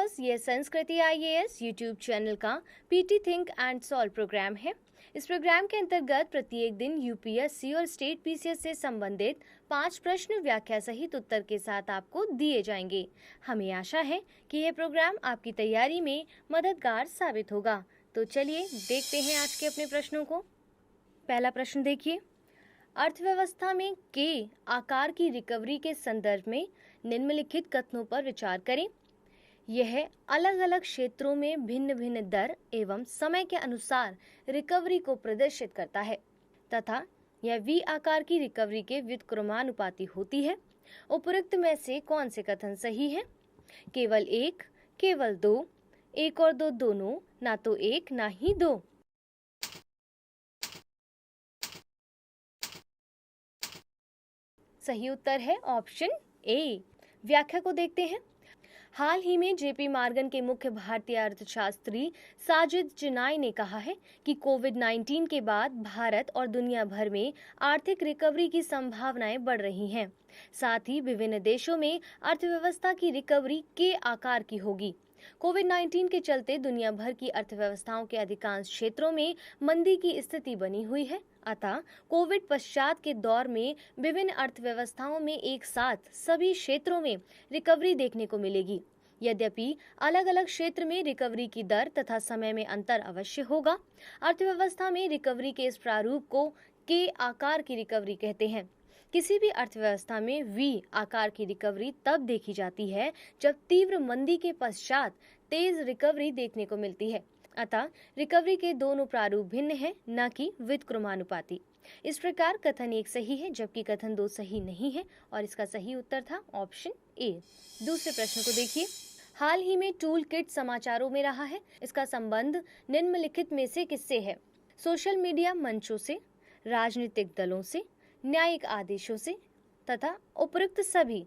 Viewers, ये Sanskriti IAS YouTube channel का PT think and solve programme है। इस प्रोग्राम के अंतर्गत प्रत्येक दिन यूपीएससी और स्टेट पीसीएस से संबंधित 5 प्रश्न व्याख्या सहित उत्तर के साथ आपको दिए जाएंगे। हमें आशा है कि यह प्रोग्राम आपकी तैयारी में मददगार साबित होगा। तो चलिए देखते हैं आज के अपने प्रश्नों को। पहला प्रश्न देखिए, अर्थव्यवस्था में के आकार की रिकवरी के संदर्भ में निम्नलिखित कथनों पर विचार करें। यह अलग अलग क्षेत्रों में भिन्न भिन्न दर एवं समय के अनुसार रिकवरी को प्रदर्शित करता है तथा यह वी आकार की रिकवरी के व्युत्क्रमानुपाती होती है। उपरोक्त में से कौन से कथन सही है? केवल एक, केवल दो, एक और दो दोनों, ना तो एक ना ही दो। सही उत्तर है ऑप्शन ए। व्याख्या को देखते हैं। हाल ही में जेपी मॉर्गन के मुख्य भारतीय अर्थशास्त्री साजिद चिनाई ने कहा है कि कोविड-19 के बाद भारत और दुनिया भर में आर्थिक रिकवरी की संभावनाएं बढ़ रही हैं। साथ ही विभिन्न देशों में अर्थव्यवस्था की रिकवरी के आकार की होगी। कोविड-19 के चलते दुनिया भर की अर्थव्यवस्थाओं के अधिकांश क्षेत्रों में मंदी की स्थिति बनी हुई है। अतः कोविड पश्चात के दौर में विभिन्न अर्थव्यवस्थाओं में एक साथ सभी क्षेत्रों में रिकवरी देखने को मिलेगी। यद्यपि अलग अलग क्षेत्र में रिकवरी की दर तथा समय में अंतर अवश्य होगा। अर्थव्यवस्था में रिकवरी के इस प्रारूप को के आकार की रिकवरी कहते हैं। किसी भी अर्थव्यवस्था में वी आकार की रिकवरी तब देखी जाती है जब तीव्र मंदी के पश्चात तेज रिकवरी देखने को मिलती है। अतः रिकवरी के दोनों प्रारूप भिन्न हैं, न कि व्युत्क्रमानुपाती। इस प्रकार कथन 1 सही है जबकि कथन 2 सही नहीं है और इसका सही उत्तर था ऑप्शन ए। दूसरे प्रश्न को देखिए। हाल ही में टूल किट समाचारों में रहा है। इसका संबंध निम्नलिखित में से किससे है? सोशल मीडिया मंचों से, राजनीतिक दलों से, न्यायिक आदेशों से तथा उपरोक्त सभी।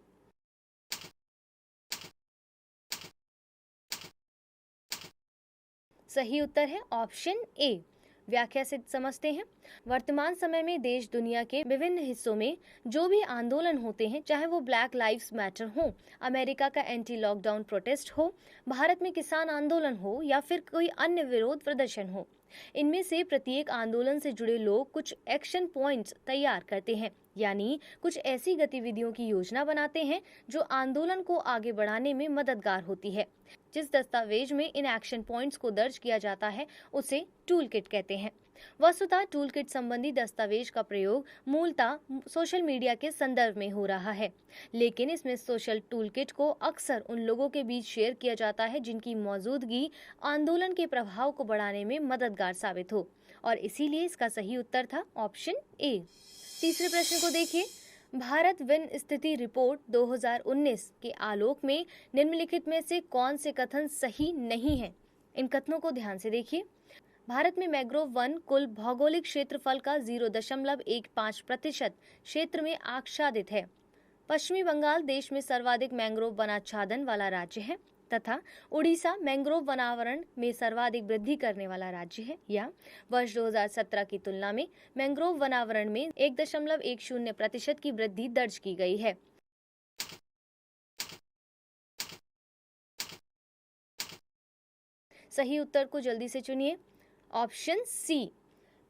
सही उत्तर है ऑप्शन ए। व्याख्या से समझते हैं। वर्तमान समय में देश दुनिया के विभिन्न हिस्सों में जो भी आंदोलन होते हैं, चाहे वो ब्लैक लाइव्स मैटर हो, अमेरिका का एंटी लॉकडाउन प्रोटेस्ट हो, भारत में किसान आंदोलन हो या फिर कोई अन्य विरोध प्रदर्शन हो, इनमें से प्रत्येक आंदोलन से जुड़े लोग कुछ एक्शन पॉइंट्स तैयार करते हैं, यानी कुछ ऐसी गतिविधियों की योजना बनाते हैं जो आंदोलन को आगे बढ़ाने में मददगार होती है। जिस दस्तावेज में इन एक्शन पॉइंट्स को दर्ज किया जाता है उसे टूल किट कहते हैं। वस्तुतः टूल किट संबंधी दस्तावेज का प्रयोग मूलतः सोशल मीडिया के संदर्भ में हो रहा है, लेकिन इसमें सोशल टूल किट को अक्सर उन लोगों के बीच शेयर किया जाता है जिनकी मौजूदगी आंदोलन के प्रभाव को बढ़ाने में मददगार साबित हो, और इसीलिए इसका सही उत्तर था ऑप्शन ए। तीसरे प्रश्न को देखिए। भारत वन स्थिति रिपोर्ट 2019 के आलोक में निम्नलिखित में से कौन से कथन सही नहीं है? इन कथनों को ध्यान से देखिए। भारत में मैंग्रोव वन कुल भौगोलिक क्षेत्रफल का 0.15% क्षेत्र में आच्छादित है। पश्चिमी बंगाल देश में सर्वाधिक मैंग्रोव वनाच्छादन वाला राज्य है तथा उड़ीसा मैंग्रोव वनावरण में सर्वाधिक वृद्धि करने वाला राज्य है। या वर्ष 2017 की तुलना में मैंग्रोव वनावरण में 1.10% की वृद्धि दर्ज की गई है। सही उत्तर को जल्दी से चुनिए। Option C.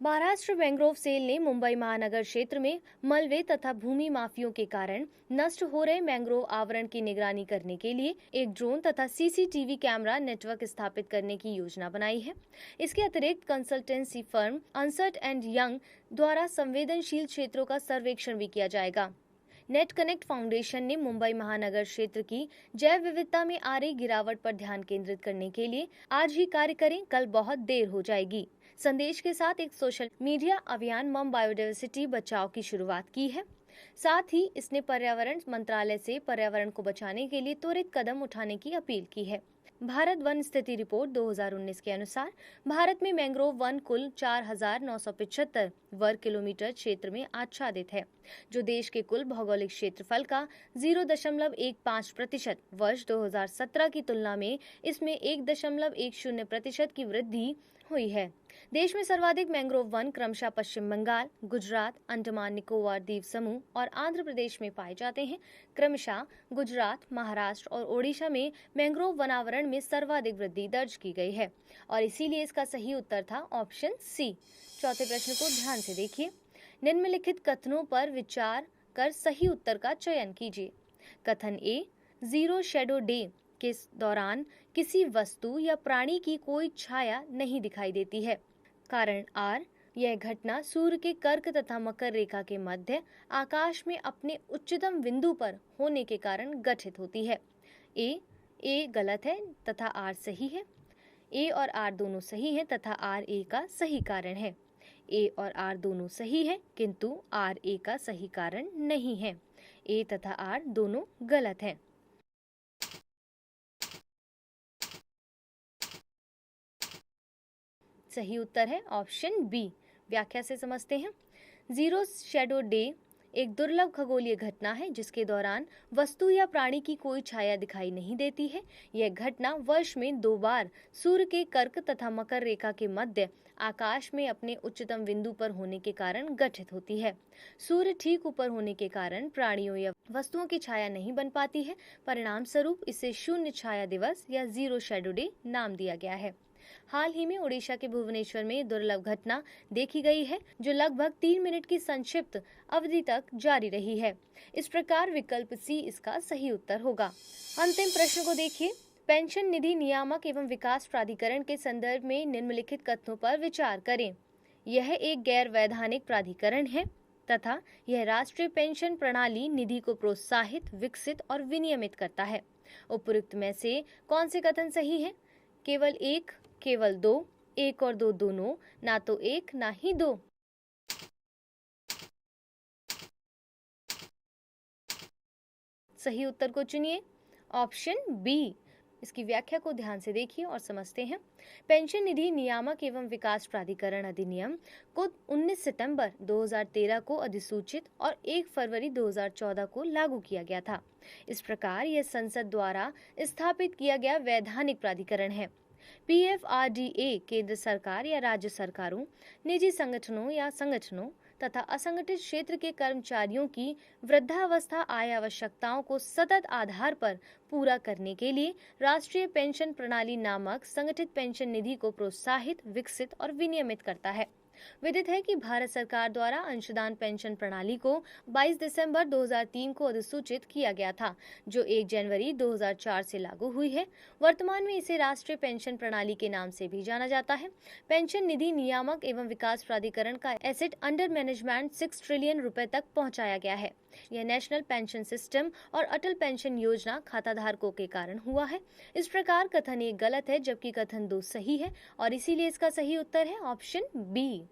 Maharashtra mangrove cell ने मुंबई महानगर क्षेत्र में मलबे तथा भूमि माफियों के कारण नष्ट हो रहे मैंग्रोव आवरण की निगरानी करने के लिए एक ड्रोन तथा सीसीटीवी कैमरा नेटवर्क स्थापित करने की योजना बनाई है। इसके अतिरिक्त consultancy firm Ernst and young द्वारा संवेदनशील क्षेत्रों का सर्वेक्षण भी किया जाएगा। नेट कनेक्ट फाउंडेशन ने मुंबई महानगर क्षेत्र की जैव विविधता में आ रही गिरावट पर ध्यान केंद्रित करने के लिए आज ही कार्य करें, कल बहुत देर हो जाएगी संदेश के साथ एक सोशल मीडिया अभियान मम बायोडायवर्सिटी बचाओ की शुरुआत की है। साथ ही इसने पर्यावरण मंत्रालय से पर्यावरण को बचाने के लिए त्वरित कदम उठाने की अपील की है। भारत वन स्थिति रिपोर्ट 2019 के अनुसार भारत में मैंग्रोव वन कुल 4,975 वर्ग किलोमीटर क्षेत्र में आच्छादित है, जो देश के कुल भौगोलिक क्षेत्रफल का 0.15%। वर्ष 2017 की तुलना में इसमें 1.10% की वृद्धि हुई है। देश में सर्वाधिक मैंग्रोव वन क्रमशः पश्चिम बंगाल, गुजरात, अंडमान निकोबार द्वीप समूह और आंध्र प्रदेश में पाए जाते हैं। क्रमशः गुजरात, महाराष्ट्र और ओडिशा में मैंग्रोव वनावरण में सर्वाधिक वृद्धि दर्ज की गई है और इसीलिए इसका सही उत्तर था ऑप्शन सी। चौथे प्रश्न को ध्यान से देखिए। निम्नलिखित कथनों पर विचार कर सही उत्तर का चयन कीजिए। कथन ए, जीरो शेडो डे के दौरान किसी वस्तु या प्राणी की कोई छाया नहीं दिखाई देती है। कारण आर, यह घटना सूर्य के कर्क तथा मकर रेखा के मध्य आकाश में अपने उच्चतम बिंदु पर होने के कारण गठित होती है। ए गलत है तथा आर सही है। ए और आर दोनों सही हैं तथा आर ए का सही कारण है। ए और आर दोनों सही है किंतु आर ए का सही कारण नहीं है। ए तथा आर दोनों गलत हैं। सही उत्तर है ऑप्शन बी। व्याख्या से समझते हैं। जीरो शेडो डे एक दुर्लभ खगोलीय घटना है जिसके दौरान वस्तु या प्राणी की कोई छाया दिखाई नहीं देती है। यह घटना वर्ष में 2 बार सूर्य के कर्क तथा मकर रेखा के मध्य आकाश में अपने उच्चतम बिंदु पर होने के कारण गठित होती है। सूर्य ठीक ऊपर होने के कारण प्राणियों या वस्तुओं की छाया नहीं बन पाती है। परिणाम स्वरूप इसे शून्य छाया दिवस या जीरो शेडो डे नाम दिया गया है। हाल ही में ओडिशा के भुवनेश्वर में दुर्लभ घटना देखी गई है जो लगभग 3 मिनट की संक्षिप्त अवधि तक जारी रही है। इस प्रकार विकल्प सी इसका सही उत्तर होगा। अंतिम प्रश्न को देखिए। पेंशन निधि नियामक एवं विकास प्राधिकरण के संदर्भ में निम्नलिखित कथनों पर विचार करें। यह एक गैर वैधानिक प्राधिकरण है तथा यह राष्ट्रीय पेंशन प्रणाली निधि को प्रोत्साहित, विकसित और विनियमित करता है। उपयुक्त में से कौन से कथन सही है? केवल एक, केवल दो, एक और दो दोनों, ना तो एक ना ही दो। सही उत्तर को चुनिए। Option B. इसकी व्याख्या को ध्यान से देखिए और समझते हैं। पेंशन निधि नियामक एवं विकास प्राधिकरण अधिनियम को 19 सितंबर 2013 को अधिसूचित और 1 फरवरी 2014 को लागू किया गया था। इस प्रकार यह संसद द्वारा स्थापित किया गया वैधानिक प्राधिकरण है। PFRDA केंद्र सरकार या राज्य सरकारों, निजी संगठनों या संगठनों तथा असंगठित क्षेत्र के कर्मचारियों की वृद्धावस्था आय आवश्यकताओं को सतत आधार पर पूरा करने के लिए राष्ट्रीय पेंशन प्रणाली नामक संगठित पेंशन निधि को प्रोत्साहित, विकसित और विनियमित करता है। विदित है कि भारत सरकार द्वारा अंशदान पेंशन प्रणाली को 22 दिसंबर 2003 को अधिसूचित किया गया था, जो 1 जनवरी 2004 से लागू हुई है। वर्तमान में इसे राष्ट्रीय पेंशन प्रणाली के नाम से भी जाना जाता है। पेंशन निधि नियामक एवं विकास प्राधिकरण का एसेट अंडर मैनेजमेंट 6 ट्रिलियन रुपए तक पहुंचाया गया है। यह नेशनल पेंशन सिस्टम और अटल पेंशन योजना खाताधारकों के कारण हुआ है। इस प्रकार कथन 1 गलत है जबकि कथन 2 सही है और इसीलिए इसका सही उत्तर है ऑप्शन बी।